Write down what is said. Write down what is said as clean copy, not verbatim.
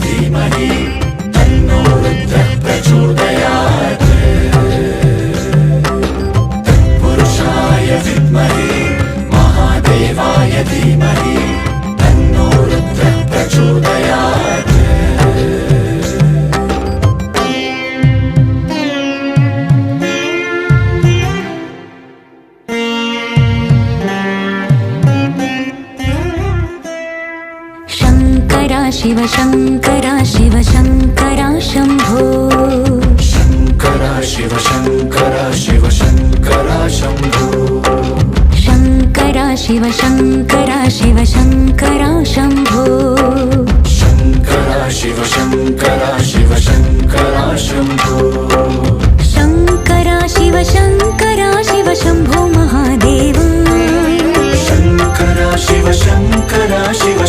धीमहि तन्नो रुद्रः प्रचोदयात् तत्पुरुषाय विद्महे महादेवाय धीमहि तन्नो रुद्रः प्रचोदयात् शिव शङ्करा शिव शङ्करा शम्भो शङ्करा शिव शङ्करा शिव शङ्करा शम्भो शङ्करा शिव शङ्करा शिव शङ्करा शम्भो शङ्करा शिव शङ्करा शिव शङ्करा शम्भो शङ्करा शिव शङ्करा शिव शम्भो महादेव शङ्करा शिव शङ्करा शिव